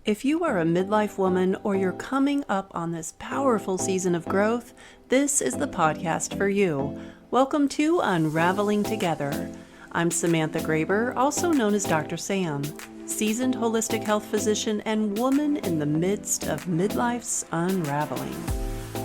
If you are a midlife woman or you're coming up on this powerful season of growth, this is the podcast for you. Welcome to Unraveling Together. I'm Samantha Graber, also known as Dr. Sam, seasoned holistic health physician and woman in the midst of midlife's unraveling.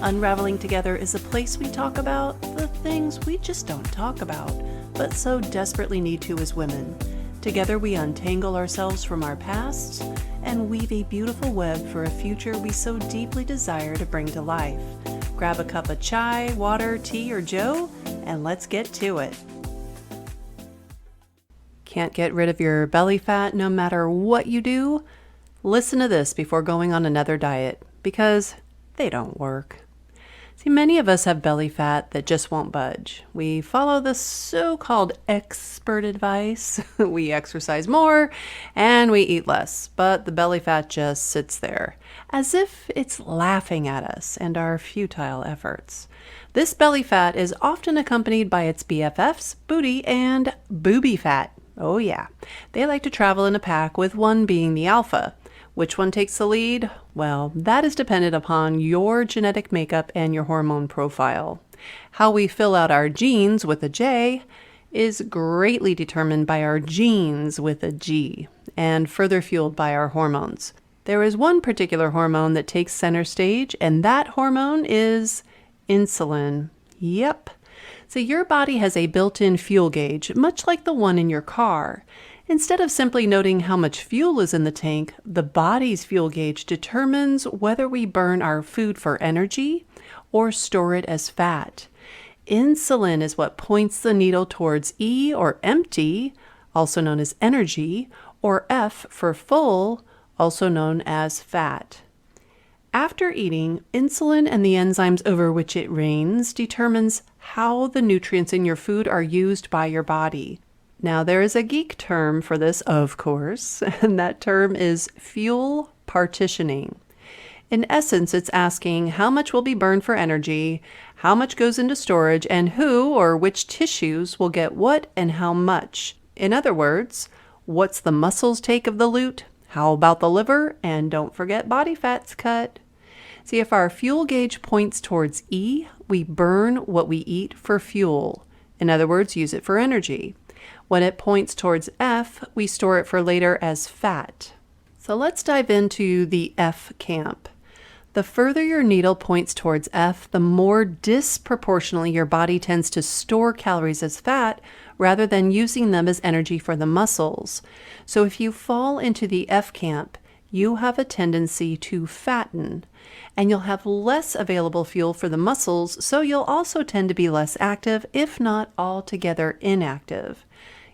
Unraveling Together is a place we talk about the things we just don't talk about, but so desperately need to as women. Together we untangle ourselves from our pasts and weave a beautiful web for a future we so deeply desire to bring to life. Grab a cup of chai, water, tea, or joe, and let's get to it. Can't get rid of your belly fat no matter what you do? Listen to this before going on another diet, because they don't work. See, many of us have belly fat that just won't budge. We follow the so-called expert advice. We exercise more and we eat less, but the belly fat just sits there as if it's laughing at us and our futile efforts. This belly fat is often accompanied by its BFFs, booty and booby fat. Oh yeah, they like to travel in a pack, with one being the alpha. Which one takes the lead? Well, that is dependent upon your genetic makeup and your hormone profile. How we fill out our genes with a J is greatly determined by our genes with a G, and further fueled by our hormones. There is one particular hormone that takes center stage, and that hormone is insulin. Yep. So your body has a built-in fuel gauge, much like the one in your car. Instead of simply noting how much fuel is in the tank, the body's fuel gauge determines whether we burn our food for energy or store it as fat. Insulin is what points the needle towards E or empty, also known as energy, or F for full, also known as fat. After eating, insulin and the enzymes over which it reigns determines how the nutrients in your food are used by your body. Now, there is a geek term for this, of course, and that term is fuel partitioning. In essence, it's asking how much will be burned for energy, how much goes into storage, and who or which tissues will get what and how much. In other words, what's the muscles take of the loot? How about the liver? And don't forget body fat's cut. See, if our fuel gauge points towards E, we burn what we eat for fuel. In other words, use it for energy. When it points towards F, we store it for later as fat. So let's dive into the F camp. The further your needle points towards F, the more disproportionately your body tends to store calories as fat rather than using them as energy for the muscles. So if you fall into the F camp, you have a tendency to fatten, and you'll have less available fuel for the muscles, so you'll also tend to be less active, if not altogether inactive.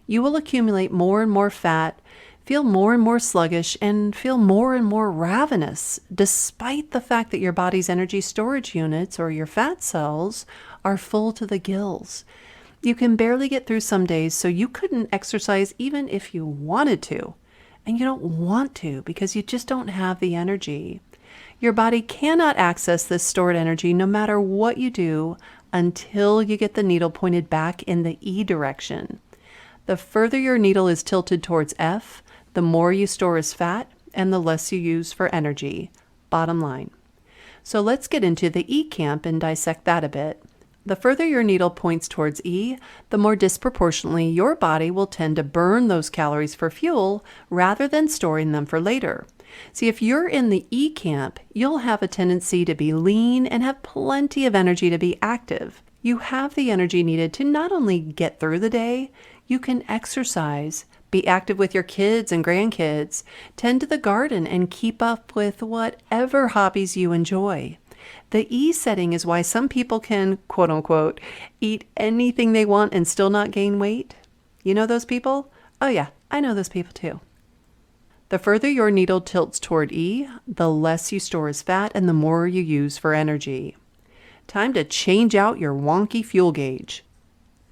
You will accumulate more and more fat, feel more and more sluggish, and feel more and more ravenous, despite the fact that your body's energy storage units, or your fat cells, are full to the gills. You can barely get through some days, so you couldn't exercise even if you wanted to. And you don't want to because you just don't have the energy. Your body cannot access this stored energy no matter what you do until you get the needle pointed back in the E direction. The further your needle is tilted towards F, the more you store as fat and the less you use for energy. Bottom line. So let's get into the E camp and dissect that a bit. The further your needle points towards E, the more disproportionately your body will tend to burn those calories for fuel rather than storing them for later. See, if you're in the E camp, you'll have a tendency to be lean and have plenty of energy to be active. You have the energy needed to not only get through the day, you can exercise, be active with your kids and grandkids, tend to the garden, and keep up with whatever hobbies you enjoy. The E setting is why some people can, quote unquote, eat anything they want and still not gain weight. You know those people? Oh yeah, I know those people too. The further your needle tilts toward E, the less you store as fat and the more you use for energy. Time to change out your wonky fuel gauge.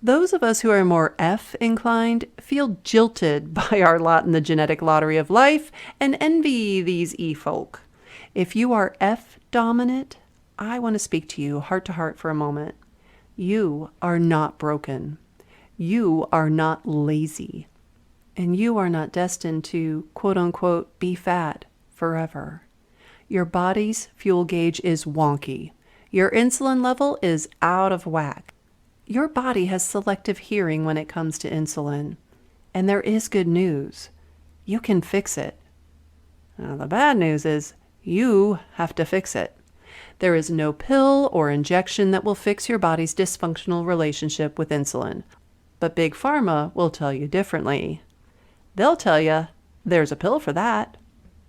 Those of us who are more F inclined feel jilted by our lot in the genetic lottery of life and envy these E folk. If you are F dominant, I want to speak to you heart to heart for a moment. You are not broken. You are not lazy. And you are not destined to, quote unquote, be fat forever. Your body's fuel gauge is wonky. Your insulin level is out of whack. Your body has selective hearing when it comes to insulin. And there is good news. You can fix it. Now, the bad news is you have to fix it. There is no pill or injection that will fix your body's dysfunctional relationship with insulin. But Big Pharma will tell you differently. They'll tell you there's a pill for that.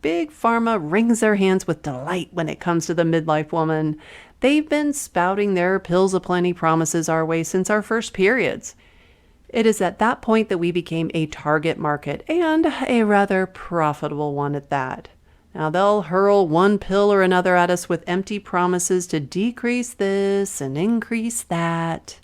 Big Pharma wrings their hands with delight when it comes to the midlife woman. They've been spouting their pills of plenty promises our way since our first periods. It is at that point that we became a target market, and a rather profitable one at that. Now they'll hurl one pill or another at us with empty promises to decrease this and increase that.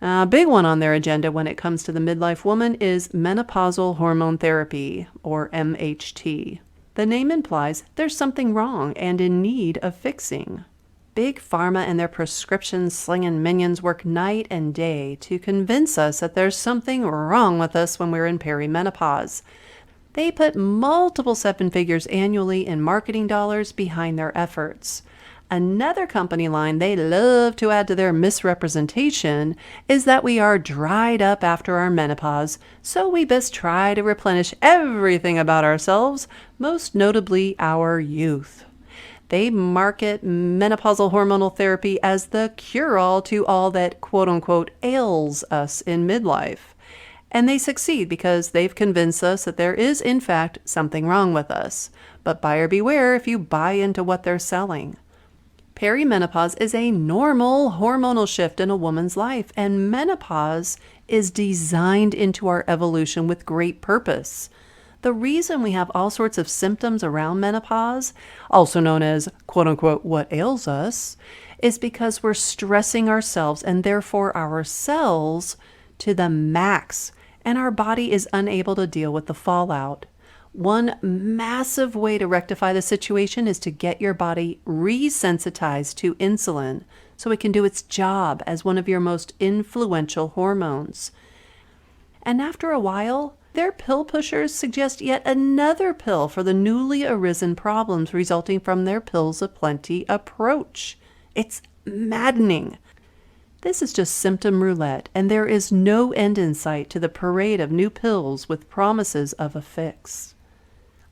A big one on their agenda when it comes to the midlife woman is menopausal hormone therapy, or MHT. The name implies there's something wrong and in need of fixing. Big Pharma and their prescription-slinging minions work night and day to convince us that there's something wrong with us when we're in perimenopause. They put multiple seven figures annually in marketing dollars behind their efforts. Another company line they love to add to their misrepresentation is that we are dried up after our menopause, so we best try to replenish everything about ourselves, most notably our youth. They market menopausal hormonal therapy as the cure-all to all that quote-unquote ails us in midlife. And they succeed because they've convinced us that there is, in fact, something wrong with us. But buyer beware if you buy into what they're selling. Perimenopause is a normal hormonal shift in a woman's life, and menopause is designed into our evolution with great purpose. The reason we have all sorts of symptoms around menopause, also known as quote-unquote what ails us, is because we're stressing ourselves and therefore our cells to the max, and our body is unable to deal with the fallout. One massive way to rectify the situation is to get your body resensitized to insulin so it can do its job as one of your most influential hormones. And after a while, their pill pushers suggest yet another pill for the newly arisen problems resulting from their pills of plenty approach. It's maddening. This is just symptom roulette, and there is no end in sight to the parade of new pills with promises of a fix.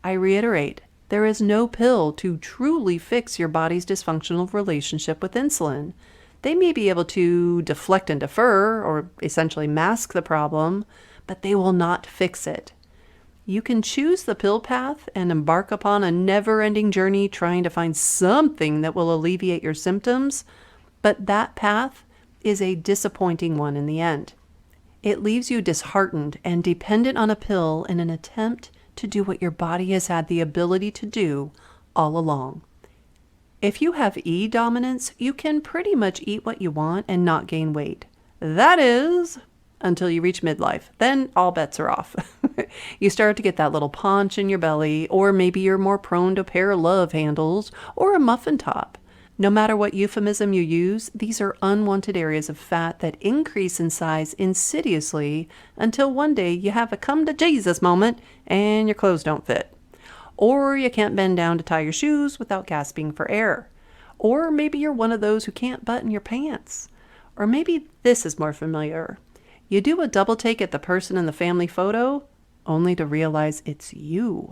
I reiterate, there is no pill to truly fix your body's dysfunctional relationship with insulin. They may be able to deflect and defer, or essentially mask the problem, but they will not fix it. You can choose the pill path and embark upon a never-ending journey trying to find something that will alleviate your symptoms, but that path is a disappointing one in the end. It leaves you disheartened and dependent on a pill in an attempt to do what your body has had the ability to do all along. If you have E dominance, you can pretty much eat what you want and not gain weight. That is, until you reach midlife. Then all bets are off. You start to get that little paunch in your belly, or maybe you're more prone to a pair of love handles or a muffin top. No matter what euphemism you use, these are unwanted areas of fat that increase in size insidiously until one day you have a come to Jesus moment and your clothes don't fit. Or you can't bend down to tie your shoes without gasping for air. Or maybe you're one of those who can't button your pants. Or maybe this is more familiar. You do a double take at the person in the family photo, only to realize it's you.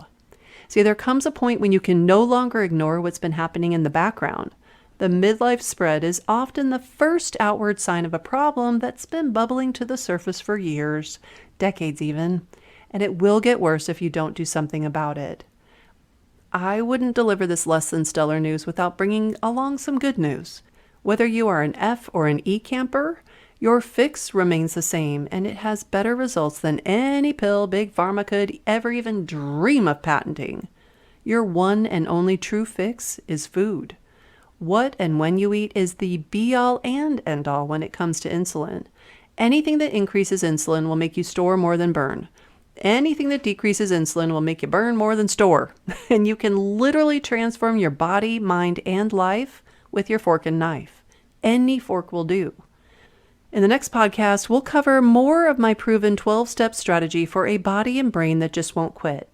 See, there comes a point when you can no longer ignore what's been happening in the background. The midlife spread is often the first outward sign of a problem that's been bubbling to the surface for years, decades even, and it will get worse if you don't do something about it. I wouldn't deliver this less than stellar news without bringing along some good news. Whether you are an F or an E camper, your fix remains the same, and it has better results than any pill Big Pharma could ever even dream of patenting. Your one and only true fix is food. What and when you eat is the be-all and end-all when it comes to insulin. Anything that increases insulin will make you store more than burn. Anything that decreases insulin will make you burn more than store. And you can literally transform your body, mind, and life with your fork and knife. Any fork will do. In the next podcast, we'll cover more of my proven 12-step strategy for a body and brain that just won't quit.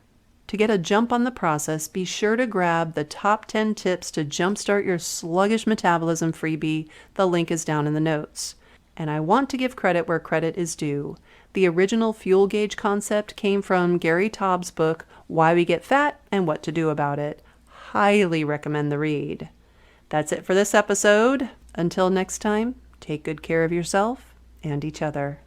To get a jump on the process, be sure to grab the top 10 tips to jumpstart your sluggish metabolism freebie. The link is down in the notes. And I want to give credit where credit is due. The original fuel gauge concept came from Gary Taub's book, Why We Get Fat and What to Do About It. Highly recommend the read. That's it for this episode. Until next time, take good care of yourself and each other.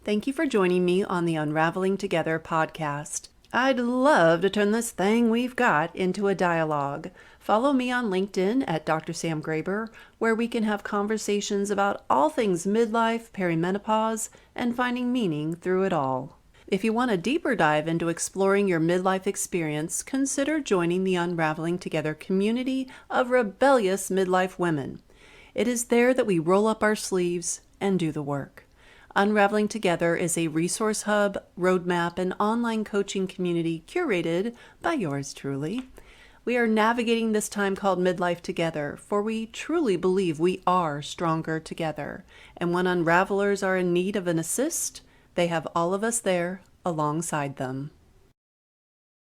Thank you for joining me on the Unraveling Together podcast. I'd love to turn this thing we've got into a dialogue. Follow me on LinkedIn at Dr. Sam Graber, where we can have conversations about all things midlife, perimenopause, and finding meaning through it all. If you want a deeper dive into exploring your midlife experience, consider joining the Unraveling Together community of rebellious midlife women. It is there that we roll up our sleeves and do the work. Unraveling Together is a resource hub, roadmap, and online coaching community curated by yours truly. We are navigating this time called midlife together, for we truly believe we are stronger together. And when unravelers are in need of an assist, they have all of us there alongside them.